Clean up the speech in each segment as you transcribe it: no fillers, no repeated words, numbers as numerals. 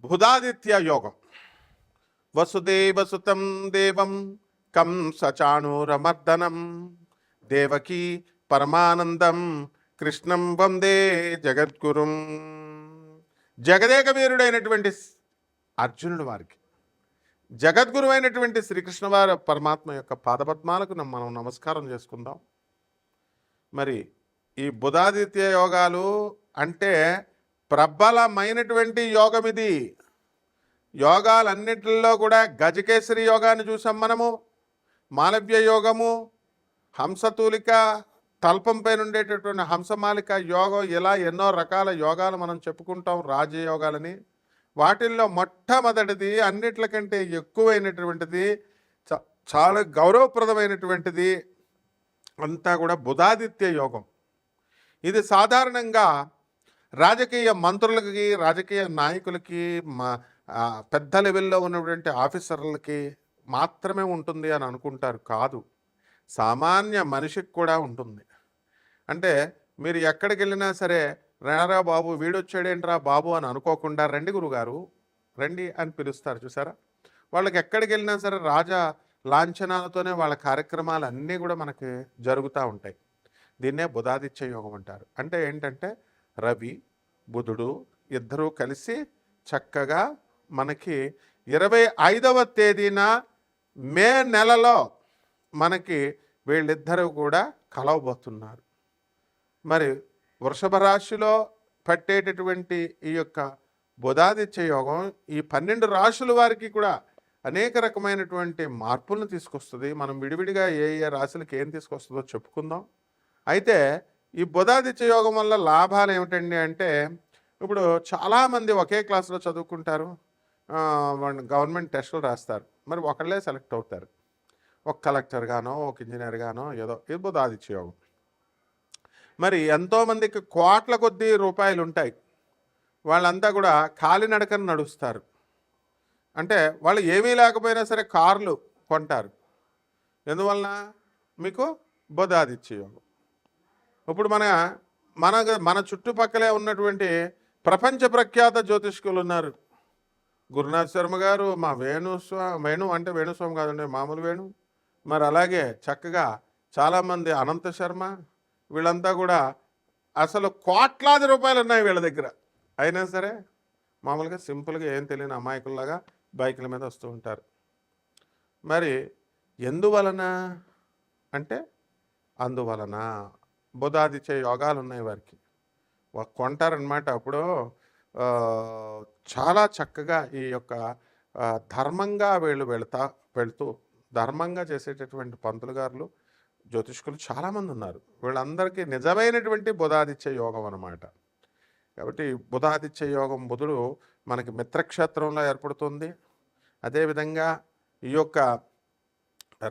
బుధాదిత్య యోగం. వసుదేవసుతం దేవం కంసచాణూరమర్దనం దేవకీ పరమానందం కృష్ణం వందే జగద్గురుం. జగదేక వీరుడైనటువంటి అర్జునుడు వారికి జగద్గురు అయినటువంటి శ్రీకృష్ణ వారి పరమాత్మ యొక్క పాదపద్మాలకు మనం నమస్కారం చేసుకుందాం. మరి ఈ బుధాదిత్య యోగాలు అంటే ప్రబలమైనటువంటి యోగం ఇది. యోగాలన్నింటిలో కూడా గజకేసరి యోగాన్ని చూసాం మనము, మాలవ్య యోగము, హంసతూలిక, తల్పం పైన ఉండేటటువంటి హంసమాలిక యోగం, ఇలా ఎన్నో రకాల యోగాలు మనం చెప్పుకుంటాం రాజయోగాలని. వాటిల్లో మొట్టమొదటిది, అన్నిట్లకంటే ఎక్కువైనటువంటిది, చాలా గౌరవప్రదమైనటువంటిది అంతా కూడా బుధాదిత్య యోగం. ఇది సాధారణంగా రాజకీయ మంత్రులకి, రాజకీయ నాయకులకి, పెద్ద లెవెల్లో ఉన్నటువంటి ఆఫీసర్లకి మాత్రమే ఉంటుంది అని అనుకుంటారు. కాదు, సామాన్య మనిషికి కూడా ఉంటుంది. అంటే మీరు ఎక్కడికి వెళ్ళినా సరే, రారా బాబు, వీడొచ్చాడేంట్రా బాబు అని అనుకోకుండా రండి గురుగారు రండి అని పిలుస్తారు. చూసారా? వాళ్ళకి ఎక్కడికి వెళ్ళినా సరే రాజా లాంఛనాలతోనే వాళ్ళ కార్యక్రమాలు అన్నీ కూడా మనకి జరుగుతూ ఉంటాయి. దీన్నే బుధాదిత్య యోగం అంటారు. అంటే ఏంటంటే రవి బుధుడు ఇద్దరూ కలిసి చక్కగా మనకి 25వ తేదీన మే నెలలో మనకి వీళ్ళిద్దరూ కూడా కలవబోతున్నారు. మరి వృషభ రాశిలో పట్టేటటువంటి ఈ యొక్క బుధాదిత్య యోగం ఈ 12 రాశుల వారికి కూడా అనేక రకమైనటువంటి మార్పులను తీసుకొస్తుంది. మనం విడివిడిగా ఏ ఏ రాశులకి ఏం తీసుకొస్తుందో చెప్పుకుందాం. అయితే ఈ బుధాదిత్య యోగం వల్ల లాభాలు ఏమిటండి అంటే, ఇప్పుడు చాలామంది ఒకే క్లాస్లో చదువుకుంటారు, గవర్నమెంట్ టెస్టులు రాస్తారు, మరి ఒకళ్ళే సెలెక్ట్ అవుతారు. ఒక కలెక్టర్ గానో, ఒక ఇంజనీర్ గానో ఏదో. ఇది బుధాదిత్య యోగం. మరి ఎంతోమందికి కోట్ల కొద్దీ రూపాయలు ఉంటాయి, వాళ్ళంతా కూడా కాలినడకన నడుస్తారు. అంటే వాళ్ళు ఏమీ లేకపోయినా సరే కార్లు కొంటారు. ఎందువలన? మీకు బుధాదిత్య యోగం. ఇప్పుడు మన చుట్టుపక్కలే ఉన్నటువంటి ప్రపంచ ప్రఖ్యాత జ్యోతిష్కులు ఉన్నారు. గురునాథ్ శర్మ గారు, మా వేణు అంటే వేణుస్వామి కాదండి, మామూలు వేణు. మరి అలాగే చక్కగా చాలామంది, అనంత శర్మ, వీళ్ళంతా కూడా అసలు కోట్లాది రూపాయలు ఉన్నాయి వీళ్ళ దగ్గర. అయినా సరే మామూలుగా సింపుల్గా ఏం తెలియని అమాయకుల్లాగా బైకుల మీద వస్తూ ఉంటారు. మరి ఎందువలన అంటే, అందువలన బుధాదిత్య యోగాలు ఉన్నాయి వారికి, కొంటారనమాట. అప్పుడు చాలా చక్కగా ఈ యొక్క ధర్మంగా వెళుతూ ధర్మంగా చేసేటటువంటి పంతులు గారులు, జ్యోతిష్కులు చాలామంది ఉన్నారు. వీళ్ళందరికీ నిజమైనటువంటి బుధాదిత్య యోగం అన్నమాట. కాబట్టి బుధాదిత్య యోగం, బుధుడు మనకి మిత్రక్షేత్రంలో ఏర్పడుతుంది. అదేవిధంగా ఈ యొక్క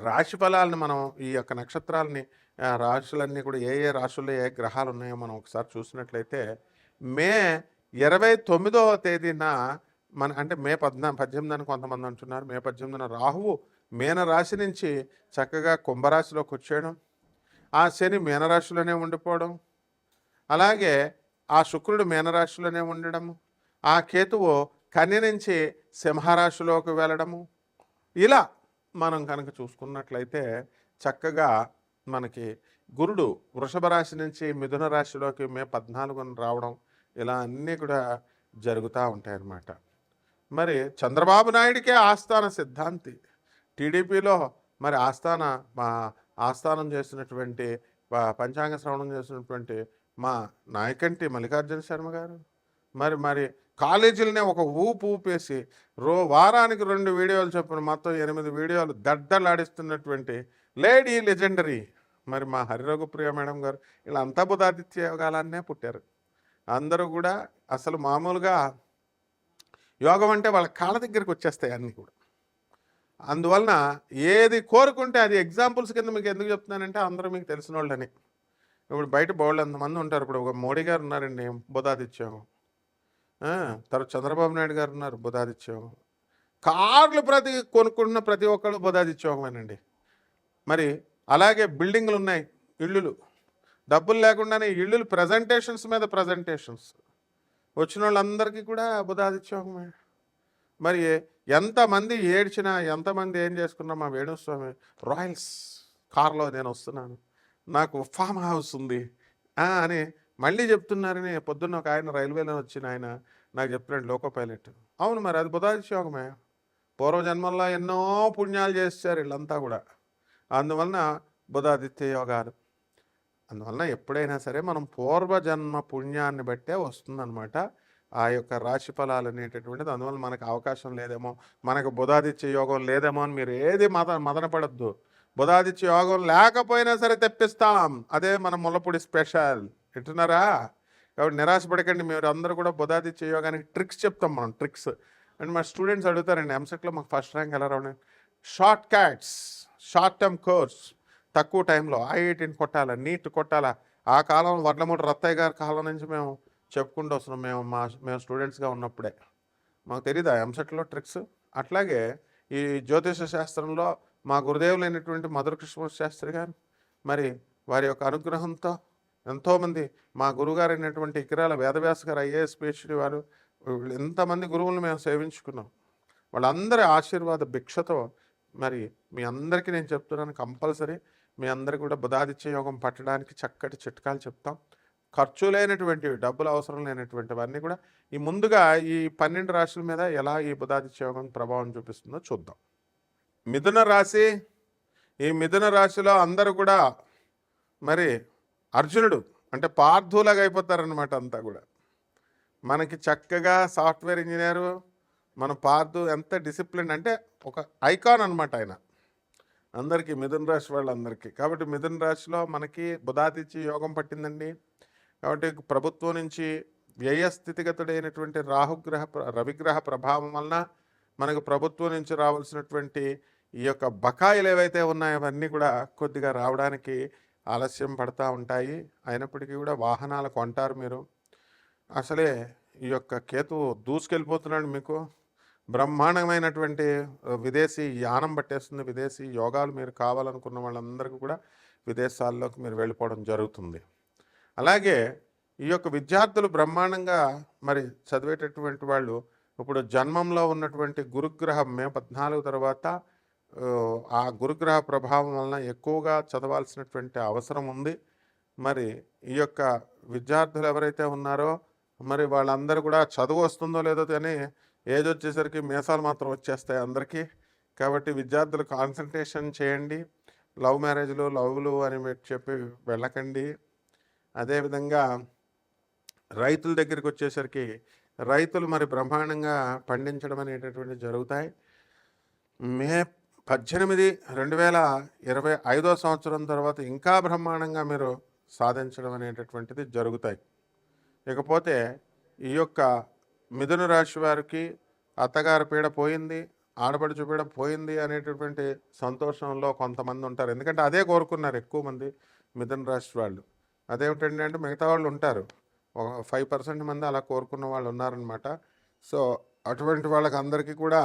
రాశి ఫలాలను మనం, ఈ యొక్క నక్షత్రాలని, రాశులన్నీ కూడా ఏ ఏ రాశుల్లో ఏ గ్రహాలు ఉన్నాయో మనం ఒకసారి చూసినట్లయితే, మే 29వ తేదీన అంటే మే 18 అని కొంతమంది అంటున్నారు, మే 18న రాహువు మీన రాశి నుంచి చక్కగా కుంభరాశిలోకి వచ్చేయడం, ఆ శని మీనరాశిలోనే ఉండిపోవడం, అలాగే ఆ శుక్రుడు మీనరాశిలోనే ఉండడము, ఆ కేతువు కన్య నుంచి సింహరాశిలోకి వెళ్ళడము. ఇలా మనం కనుక చూసుకున్నట్లయితే చక్కగా మనకి గురుడు వృషభ రాశి నుంచి మిథున రాశిలోకి మే 14న రావడం, ఇలా అన్నీ కూడా జరుగుతూ ఉంటాయి అన్నమాట. మరి చంద్రబాబు నాయుడికే ఆస్థాన సిద్ధాంతి, టీడీపీలో మరి ఆస్థానం చేసినటువంటి, పంచాంగ శ్రవణం చేసినటువంటి మా నాయకంటి మల్లికార్జున శర్మ గారు, మరి కాలేజీలనే ఒక ఊపేసి వారానికి 2 వీడియోలు చొప్పున మొత్తం 8 వీడియోలు దడ్డలాడిస్తున్నటువంటి లేడీ లెజెండరీ మరి మా హరిరఘుప్రియ మేడం గారు, వీళ్ళంతా బుధాదిత్య యోగాలనే పుట్టారు. అందరూ కూడా అసలు మామూలుగా యోగం అంటే వాళ్ళ కాళ్ళ దగ్గరికి వచ్చేస్తాయి అన్నీ కూడా. అందువలన ఏది కోరుకుంటే అది, ఎగ్జాంపుల్స్ కింద మీకు ఎందుకు చెప్తున్నానంటే, అందరూ మీకు తెలిసిన వాళ్ళని. ఇప్పుడు బయట బోల్డ్ ఎంతమంది ఉంటారు. ఇప్పుడు ఒక మోడీ గారు ఉన్నారండి, బుధాదిత్య యోగం. తర్వాత చంద్రబాబు నాయుడు గారు ఉన్నారు, బుధాదిత్య యోగం. కార్లు కొనుక్కుంటున్న ప్రతి ఒక్కళ్ళు బుధాదిత్య యోగమేనండి. మరి అలాగే బిల్డింగ్లు ఉన్నాయి, ఇళ్ళు, డబ్బులు లేకుండానే ఇళ్ళు, ప్రజెంటేషన్స్ మీద ప్రజెంటేషన్స్ వచ్చిన వాళ్ళందరికీ కూడా బుధాదిత్య యోగమే. మరి ఎంతమంది ఏడ్చినా, ఎంతమంది ఏం చేసుకున్నా మా వేణుస్వామి రాయల్స్ కార్లో నేను వస్తున్నాను, నాకు ఫామ్ హౌస్ ఉంది అని మళ్ళీ చెప్తున్నారని పొద్దున్న ఒక ఆయన రైల్వేలో వచ్చిన ఆయన నాకు చెప్తున్నాడు, లోకో పైలట్. అవును, మరి అది బుధాదిత్య యోగమే. పూర్వజన్మల్లో ఎన్నో పుణ్యాలు చేశారు వీళ్ళంతా కూడా. అందువలన బుధాదిత్య యోగాలు. అందువలన ఎప్పుడైనా సరే మనం పూర్వజన్మ పుణ్యాన్ని బట్టే వస్తుందన్నమాట ఆ యొక్క రాశి ఫలాలు అనేటటువంటిది. అందువల్ల మనకు అవకాశం లేదేమో, మనకు బుధాదిత్య యోగం లేదేమో అని మీరు ఏది మదన పడద్దు. బుధాదిత్య యోగం లేకపోయినా సరే తెప్పిస్తాం. అదే మన ముల్లపూడి స్పెషల్. వింటున్నారా? కాబట్టి నిరాశపడకండి. మీరు అందరూ కూడా బుధాదిత్య యోగానికి ట్రిక్స్ చెప్తాం మనం, ట్రిక్స్. అండ్ మా స్టూడెంట్స్ అడుగుతారండి, ఎంసెట్లో మాకు ఫస్ట్ ర్యాంక్ ఎలా రావడం? Short cuts, short term course, తక్కువ టైంలో ఐఐటీని కొట్టాలా, నీట్ కొట్టాలా. ఆ కాలం వడ్లమూడి రత్తయ్య గారి కాలం నుంచి మేము చెప్పుకుంటూ వస్తున్నాం. మేము స్టూడెంట్స్గా ఉన్నప్పుడే. మాకు తెలీదా ఎంసెట్లో ట్రిక్స్? అట్లాగే ఈ జ్యోతిష శాస్త్రంలో మా గురుదేవులైనటువంటి మధుర కృష్ణమూర్తి శాస్త్రి గారు, మరి వారి యొక్క అనుగ్రహంతో ఎంతోమంది మా గురుగారు అయినటువంటి ఇకిరాల వేదవ్యాస గారు ఐఏఎస్ పిహెచ్డి వారు, ఎంతమంది గురువులను మేము సేవించుకున్నాం. వాళ్ళందరి ఆశీర్వాద భిక్షతో మరి మీ అందరికీ నేను చెప్తున్నాను, కంపల్సరీ మీ అందరికీ కూడా బుధాదిత్య యోగం పట్టడానికి చక్కటి చిట్కాలు చెప్తాం. ఖర్చు లేనటువంటివి, డబ్బులు అవసరం లేనటువంటివన్నీ కూడా ఈ ముందుగా ఈ 12 రాశుల మీద ఎలా ఈ బుధాదిత్య యోగం ప్రభావం చూపిస్తుందో చూద్దాం. మిథున రాశి. ఈ మిథున రాశిలో అందరూ కూడా మరి అర్జునుడు అంటే పార్థులాగా అయిపోతారనమాట. అంతా కూడా మనకి చక్కగా సాఫ్ట్వేర్ ఇంజనీరు మన పార్థు ఎంత డిసిప్లిన్ అంటే ఒక ఐకాన్ అనమాట ఆయన అందరికీ, మిథున రాశి వాళ్ళందరికీ. కాబట్టి మిథున రాశిలో మనకి బుధాదిత్య యోగం పట్టిందండి. కాబట్టి ప్రభుత్వం నుంచి వ్యయ స్థితిగతుడైనటువంటి రవిగ్రహ ప్రభావం వలన మనకు ప్రభుత్వం నుంచి రావాల్సినటువంటి ఈ యొక్క బకాయిలు ఏవైతే ఉన్నాయో అవన్నీ కూడా కొద్దిగా రావడానికి ఆలస్యం పడతా ఉంటాయి. అయినప్పటికీ కూడా వాహనాలు కొంటారు మీరు. అసలే ఈ యొక్క కేతువు దూసుకెళ్ళిపోతున్నాడు. మీకు బ్రహ్మాండమైనటువంటి విదేశీ యానం పట్టేస్తుంది. విదేశీ యోగాలు మీరు కావాలనుకున్న వాళ్ళందరికీ కూడా విదేశాల్లోకి మీరు వెళ్ళిపోవడం జరుగుతుంది. అలాగే ఈ యొక్క విద్యార్థులు బ్రహ్మాండంగా మరి చదివేటటువంటి వాళ్ళు ఇప్పుడు జన్మంలో ఉన్నటువంటి గురుగ్రహం మే 14 తర్వాత ఆ గురుగ్రహ ప్రభావం వలన ఎక్కువగా చదవాల్సినటువంటి అవసరం ఉంది. మరి ఈ యొక్క విద్యార్థులు ఎవరైతే ఉన్నారో మరి వాళ్ళందరూ కూడా చదువు వస్తుందో లేదో కానీ ఏజ్ వచ్చేసరికి మీసాలు మాత్రం వచ్చేస్తాయి అందరికీ. కాబట్టి విద్యార్థులు కాన్సన్ట్రేషన్ చేయండి. లవ్ మ్యారేజ్లు లవ్లు అని చెప్పి వెళ్ళకండి. అదేవిధంగా రైతుల దగ్గరికి వచ్చేసరికి రైతులు మరి బ్రహ్మాండంగా పండించడం అనేటటువంటి జరుగుతాయి. మే 18, 2025 సంవత్సరం తర్వాత ఇంకా బ్రహ్మాండంగా మీరు సాధించడం అనేటటువంటిది జరుగుతాయి. ఇకపోతే ఈ యొక్క మిథున రాశి వారికి అత్తగారి పీడ పోయింది, ఆడపడుచు పీడ పోయింది అనేటటువంటి సంతోషంలో కొంతమంది ఉంటారు. ఎందుకంటే అదే కోరుకున్నారు ఎక్కువ మంది మిథున రాశి వాళ్ళు. అదేమిటండి అంటే మిగతా వాళ్ళు ఉంటారు, ఒక 5% మంది అలా కోరుకున్న వాళ్ళు ఉన్నారనమాట. సో అటువంటి వాళ్ళకి అందరికీ కూడా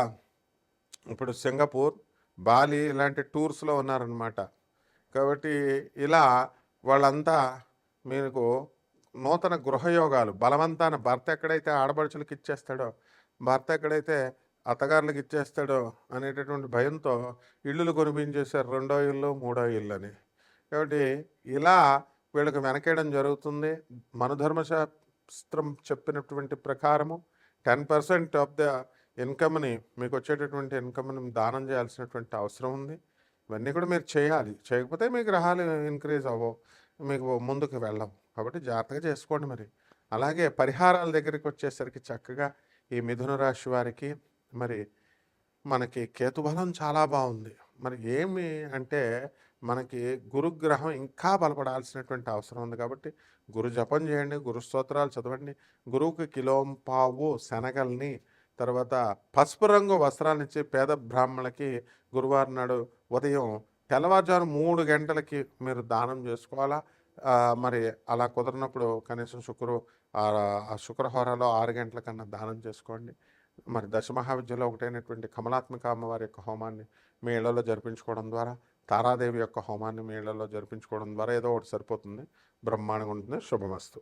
ఇప్పుడు సింగపూర్, బాలి ఇలాంటి టూర్స్లో ఉన్నారనమాట. కాబట్టి ఇలా వాళ్ళంతా మీకు నూతన గృహయోగాలు బలవంతాన భర్త ఎక్కడైతే ఆడపడుచులకు ఇచ్చేస్తాడో, భర్త ఎక్కడైతే అత్తగారులకు ఇచ్చేస్తాడో అనేటటువంటి భయంతో ఇల్లులు కొనిపించేశారు, 2వ ఇల్లు 3వ ఇల్లు అని. కాబట్టి ఇలా వీళ్ళకి వెనకేయడం జరుగుతుంది. మన ధర్మశాస్త్రం చెప్పినటువంటి ప్రకారము 10% ఆఫ్ ద ఇన్కమ్ని, మీకు వచ్చేటటువంటి ఇన్కమ్ని దానం చేయాల్సినటువంటి అవసరం ఉంది. ఇవన్నీ కూడా మీరు చేయాలి. చేయకపోతే మీ గ్రహాలు ఇంక్రీజ్ అవ్వవు, మీకు ముందుకు వెళ్ళవు. కాబట్టి జాగ్రత్తగా చేసుకోండి. మరి అలాగే పరిహారాల దగ్గరికి వచ్చేసరికి చక్కగా ఈ మిథున రాశి వారికి మరి మనకి కేతుబలం చాలా బాగుంది. మరి ఏమి అంటే మనకి గురుగ్రహం ఇంకా బలపడాల్సినటువంటి అవసరం ఉంది. కాబట్టి గురు జపం చేయండి, గురు స్తోత్రాలు చదవండి. గురువుకి కిలోంపావు శనగల్ని, తర్వాత పసుపు రంగు వస్త్రాలను ఇచ్చి పేద బ్రాహ్మణులకి గురువారం నాడు ఉదయం తెల్లవారుజాము 3 గంటలకి మీరు దానం చేసుకోవాలా. మరి అలా కుదరినప్పుడు కనీసం శుక్రహోరాలో 6 గంటల కన్నా దానం చేసుకోండి. మరి దశమహావిద్యలో ఒకటైనటువంటి కమలాత్మిక అమ్మవారి యొక్క హోమాన్ని మీ ఇళ్లలో జరిపించుకోవడం ద్వారా, తారాదేవి యొక్క హోమాన్ని మీ ఇళ్లలో జరిపించుకోవడం ద్వారా ఏదో ఒకటి సరిపోతుంది, బ్రహ్మాండంగా ఉంటుంది. శుభమస్తు.